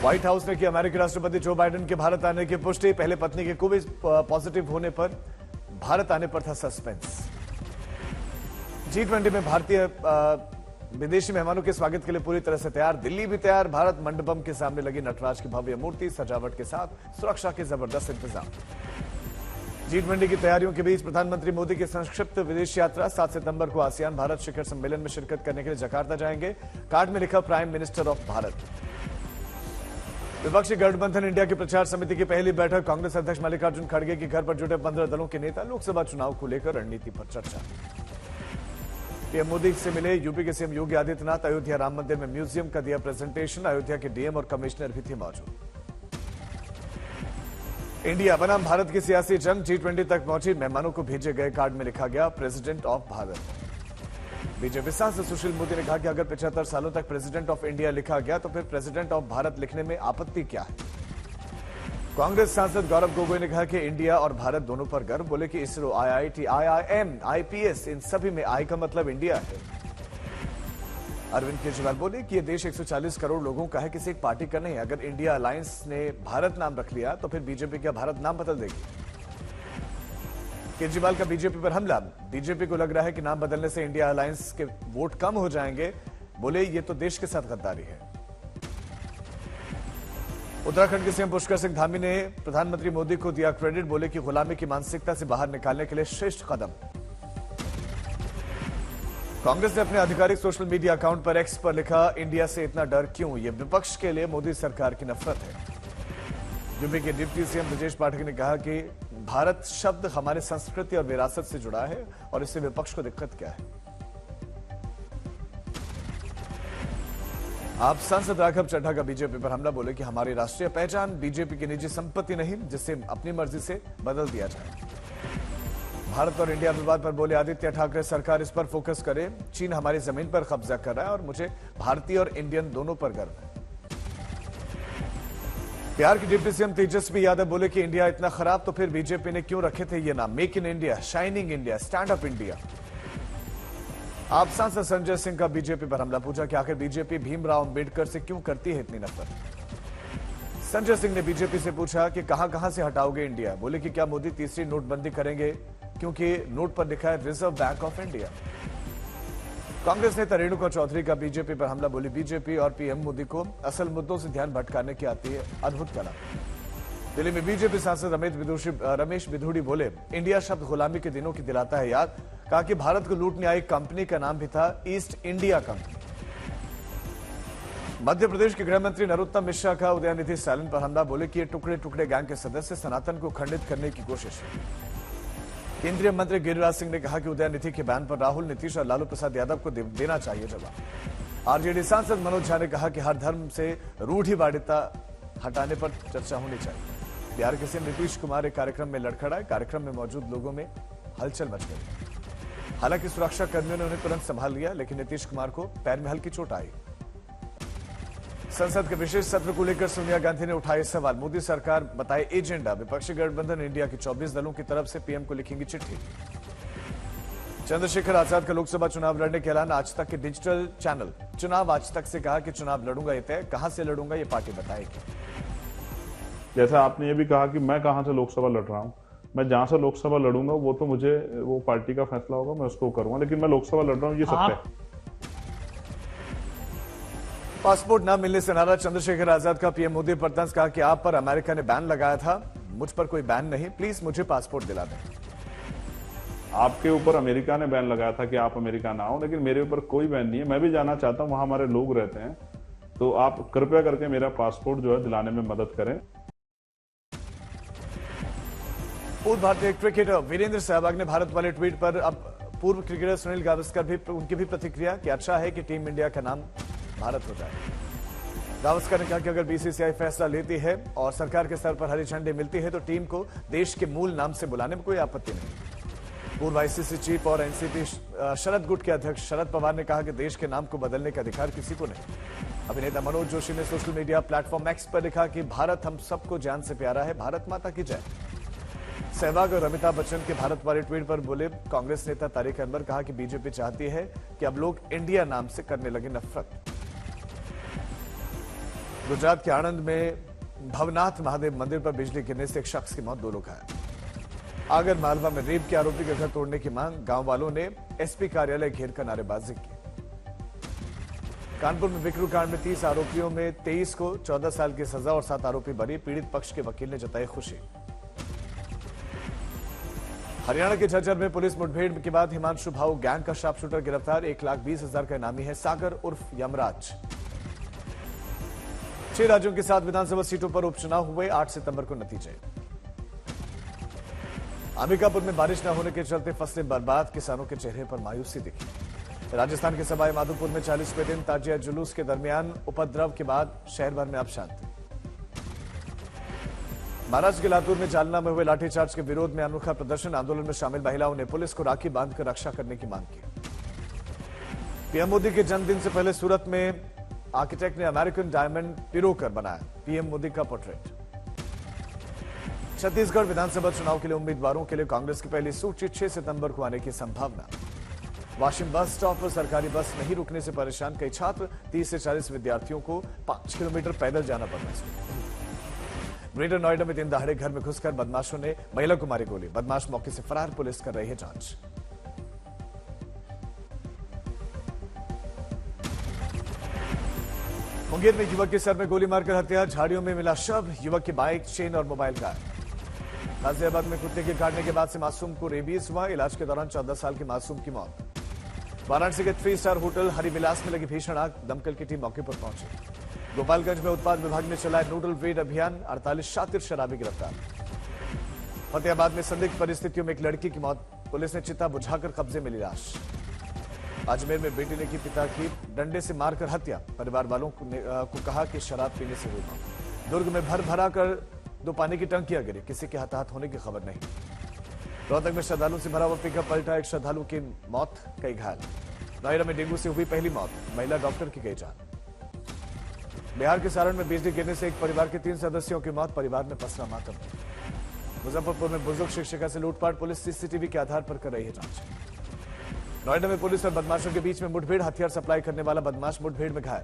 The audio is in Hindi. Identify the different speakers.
Speaker 1: व्हाइट हाउस ने की अमेरिकी राष्ट्रपति जो बाइडेन के भारत आने की पुष्टि। पहले पत्नी के कोविड पॉजिटिव होने पर भारत आने पर था सस्पेंस। G20 में भारतीय विदेशी मेहमानों के स्वागत के लिए पूरी तरह से तैयार। दिल्ली भी तैयार। भारत मंडपम के सामने लगी नटराज की भव्य मूर्ति, सजावट के साथ सुरक्षा के जबरदस्त इंतजाम। G20 की तैयारियों के बीच प्रधानमंत्री मोदी की संक्षिप्त विदेश यात्रा। 7 सितंबर को आसियान भारत शिखर सम्मेलन में शिरकत करने के लिए जकार्ता जाएंगे। कार्ड में लिखा प्राइम मिनिस्टर ऑफ भारत। विपक्षी गठबंधन इंडिया की प्रचार समिति की पहली बैठक। कांग्रेस अध्यक्ष मल्लिकार्जुन खड़गे के घर पर जुटे 15 दलों के नेता। लोकसभा चुनाव को लेकर रणनीति पर चर्चा। पीएम मोदी से मिले यूपी के सीएम योगी आदित्यनाथ। अयोध्या राम मंदिर में म्यूजियम का दिया प्रेजेंटेशन। अयोध्या के डीएम और कमिश्नर भी थे मौजूद। इंडिया बनाम भारत की सियासी जंग। G20 तक पहुंची। मेहमानों को भेजे गए कार्ड में लिखा गया प्रेसिडेंट ऑफ भारत। बीजेपी सांसद सुशील मोदी ने कहा कि अगर 75 सालों तक प्रेसिडेंट ऑफ इंडिया लिखा गया तो फिर प्रेसिडेंट ऑफ भारत लिखने में आपत्ति क्या है। कांग्रेस सांसद गौरव गोगोई ने कहा कि इंडिया और भारत दोनों पर गर्व। बोले कि इसरो, IIT, IIM, IPS इन सभी में आई का मतलब इंडिया है। अरविंद केजरीवाल बोले कि यह देश 140 करोड़ लोगों का है, किसी एक पार्टी का नहीं। अगर इंडिया अलायंस ने भारत नाम रख लिया तो फिर बीजेपी क्या भारत नाम बदल देगी। केजरीवाल का बीजेपी पर हमला। बीजेपी को लग रहा है कि नाम बदलने से इंडिया अलायंस के वोट कम हो जाएंगे। बोले ये तो देश के साथ गद्दारी है। उत्तराखंड के सीएम पुष्कर सिंह धामी ने प्रधानमंत्री मोदी को दिया क्रेडिट। बोले कि गुलामी की मानसिकता से बाहर निकालने के लिए श्रेष्ठ कदम। कांग्रेस ने अपने आधिकारिक सोशल मीडिया अकाउंट पर एक्स पर लिखा, इंडिया से इतना डर क्यों, ये विपक्ष के लिए मोदी सरकार की नफरत है। यूपी के डिप्टी सीएम ब्रजेश पाठक ने कहा कि भारत शब्द हमारे संस्कृति और विरासत से जुड़ा है और इससे विपक्ष को दिक्कत क्या है। आप सांसद राघव चड्ढा का बीजेपी पर हमला। बोले कि हमारी राष्ट्रीय पहचान बीजेपी की निजी संपत्ति नहीं जिसे अपनी मर्जी से बदल दिया जाए। भारत और इंडिया विवाद पर बोले आदित्य ठाकरे, सरकार इस पर फोकस करे। चीन हमारी जमीन पर कब्जा कर रहा है और मुझे भारतीय और इंडियन दोनों पर गर्व है। बिहार की डिप्टी सीएम तेजस्वी यादव बोले कि इंडिया इतना खराब तो फिर बीजेपी ने क्यों रखे थे ये नाम, make in India, shining India, stand up India. आप सांसद संजय सिंह का बीजेपी पर हमला। पूछा कि आखिर बीजेपी भीमराव अंबेडकर से क्यों करती है इतनी नफरत। संजय सिंह ने बीजेपी से पूछा कि कहां से हटाओगे इंडिया। बोले कि क्या मोदी तीसरी नोटबंदी करेंगे, क्योंकि नोट पर लिखा है reserve bank of India. Congress नेता रेणुका चौधरी का बीजेपी पर हमला। बोली बीजेपी और पीएम मोदी को असल मुद्दों से ध्यान भटकाने की आती है अद्भुत कला। दिल्ली में बीजेपी सांसद रमेश बिधूड़ी बोले इंडिया शब्द गुलामी के दिनों की दिलाता है याद। कहा कि भारत को लूटने आई कंपनी का नाम भी था east India company. Madhya Pradesh के गृह मंत्री नरोत्तम मिश्रा का उदयनिधि स्टालिन पर हमला। बोले कि ये टुकड़े टुकड़े गैंग के सदस्य सनातन को खंडित करने की कोशिश है। केंद्रीय मंत्री गिरिराज सिंह ने कहा कि उदयनिधि के बयान पर राहुल, नीतीश और लालू प्रसाद यादव को देना चाहिए जवाब। आरजेडी सांसद मनोज झा ने कहा कि हर धर्म से रूढ़िवादिता हटाने पर चर्चा होनी चाहिए। बिहार के सीएम नीतीश कुमार एक कार्यक्रम में लड़खड़ाए। कार्यक्रम में मौजूद लोगों में हलचल मच गई। हालांकि सुरक्षा कर्मियों ने उन्हें तुरंत संभाल लिया, लेकिन नीतीश कुमार को पैर में हल्की चोट आई। संसद के विशेष सत्र को लेकर सोनिया गांधी ने उठाए सवाल। मोदी सरकार बताए एजेंडा। विपक्षी गठबंधन इंडिया के 24 दलों की तरफ से पीएम को लिखेंगी चिट्ठी। चंद्रशेखर आजाद का लोकसभा चुनाव लड़ने के ऐलान। आज तक के डिजिटल चैनल चुनाव आज तक से कहा कि चुनाव लड़ूंगा ये तय, कहां से लड़ूंगा ये पार्टी बताएगी।
Speaker 2: जैसा आपने ये भी कहा कि मैं कहां से लोकसभा लड़ रहा हूं, मैं जहां से लोकसभा लड़ूंगा वो तो मुझे वो पार्टी का फैसला होगा, मैं उसको करूंगा, लेकिन मैं लोकसभा लड़ रहा हूं ये सत्य है।
Speaker 1: पासपोर्ट न मिलने से नाराज चंद्रशेखर आजाद का पीएम मोदी पर तंज। कहा कि आप पर अमेरिका ने बैन लगाया था, मुझ पर कोई बैन नहीं, प्लीज मुझे पासपोर्ट दिला दें।
Speaker 2: आपके ऊपर अमेरिका ने बैन लगाया था कि आप अमेरिका ना आओ, लेकिन मेरे ऊपर कोई बैन नहीं है। मैं भी जाना चाहता हूं, वहां हमारे लोग रहते हैं, तो आप कृपया करके मेरा पासपोर्ट जो है दिलाने में मदद करें।
Speaker 1: पूर्व भारतीय क्रिकेटर वीरेंद्र सहवाग ने भारत वाले ट्वीट पर अब पूर्व क्रिकेटर सुनील गावस्कर भी उनकी भी प्रतिक्रिया कि अच्छा है कि टीम इंडिया का नाम भारत हो जाए। गावस्कर ने कहा कि अगर बीसीसीआई फैसला लेती है और सरकार के स्तर पर हरी झंडी मिलती है तो टीम को देश के मूल नाम से बुलाने में कोई आपत्ति नहीं। पूर्व आईसीसी चीफ और एनसीपी शरद गुट के अध्यक्ष शरद पवार ने कहा कि देश के नाम को बदलने का अधिकार किसी को नहीं। अभिनेता मनोज जोशी ने सोशल मीडिया प्लेटफॉर्म एक्स पर लिखा कि भारत हम सबको जान से प्यारा है, भारत माता की जय। सहवाग और अमिताभ बच्चन के भारत वाले ट्वीट पर बोले कांग्रेस नेता तारिक अनवर। कहा कि बीजेपी चाहती है कि अब लोग इंडिया नाम से करने लगे नफरत। गुजरात के आणंद में भवनाथ महादेव मंदिर पर बिजली गिरने से एक शख्स की मौत, 2 लोग घायल। आगर मालवा में रेप के आरोपी के घर तोड़ने की मांग, गांव वालों ने एसपी कार्यालय घेरकर नारेबाजी की। कानपुर में बिकरू कांड में 30 आरोपियों में 23 को 14 साल की सजा और 7 आरोपी बरी, पीड़ित पक्ष के वकील ने जताई खुशी। हरियाणा के झज्जर में पुलिस मुठभेड़ के बाद हिमांशु भाऊ गैंग का शार्प शूटर गिरफ्तार, 1,20,000 का इनामी है सागर उर्फ यमराज। 6 राज्यों के 7 विधानसभा सीटों पर उपचुनाव हुए, 8 सितंबर को नतीजे। अंबिकापुर में बारिश न होने के चलते फसलें बर्बाद, किसानों के चेहरे पर मायूसी दिखी। राजस्थान के सवाई माधोपुर में 40वें दिन ताजिया जुलूस के दरमियान उपद्रव के बाद शहर भर में अब शांति। महाराष्ट्र के लातूर में जालना में हुए लाठीचार्ज के विरोध में अनोखा प्रदर्शन, आंदोलन में शामिल महिलाओं ने पुलिस को राखी बांधकर रक्षा करने की मांग की। पीएम मोदी के जन्मदिन से पहले सूरत में आर्किटेक्ट ने अमेरिकन डायमंड पिरोकर बनाया पीएम मोदी का पोर्ट्रेट। छत्तीसगढ़ विधानसभा चुनाव के लिए उम्मीदवारों के लिए कांग्रेस की पहली सूची 6 सितंबर को आने की संभावना। वाशिम बस स्टॉप पर सरकारी बस नहीं रुकने से परेशान कई छात्र, 30 से 40 विद्यार्थियों को 5 किलोमीटर पैदल जाना पड़ना है। ग्रेटर नोएडा में दिन दहाड़े घर में घुसकर बदमाशों ने महिला को मारी गोली, बदमाश मौके से फरार, पुलिस कर रही है जांच। मुंगेर में युवक के सर में गोली मारकर हत्या, झाड़ियों में मिला शव, युवक की बाइक, चेन और मोबाइल गायब। गाजियाबाद में कुत्ते के काटने के बाद से मासूम को रेबीज हुआ, इलाज के दौरान 14 साल के मासूम की मौत। वाराणसी के 3 स्टार होटल हरिविलास में लगी भीषण आग, दमकल की टीम मौके पर पहुंची। गोपालगंज में उत्पाद विभाग ने चलाया नोडल रेड अभियान, 48 शातिर शराबी गिरफ्तार। फतेहाबाद में संदिग्ध परिस्थितियों में एक लड़की की मौत, पुलिस ने चिता बुझाकर कब्जे में ली लाश। अजमेर में बेटी ने की पिता की डंडे से मारकर हत्या, परिवार वालों को कहा कि शराब पीने से हुई मौत। दुर्ग में भरा कर 2 पानी की टंकियां गिरी, किसी के हताहत होने की खबर नहीं। रोहतक में श्रद्धालुओं से भरा हुआ पिकअप पलटा, एक श्रद्धालु की मौत, कई घायल। नोएडा में डेंगू से हुई पहली मौत, महिला डॉक्टर की गई जान। बिहार के सारण में बिजली गिरने से एक परिवार के 3 सदस्यों की मौत, परिवार में पसरा मातम। मुजफ्फरपुर में बुजुर्ग शिक्षिका से लूटपाट, पुलिस सीसीटीवी के आधार पर कर रही है जांच। नोएडा में पुलिस और बदमाशों के बीच में मुठभेड़, हथियार सप्लाई करने वाला बदमाश मुठभेड़ में घायल।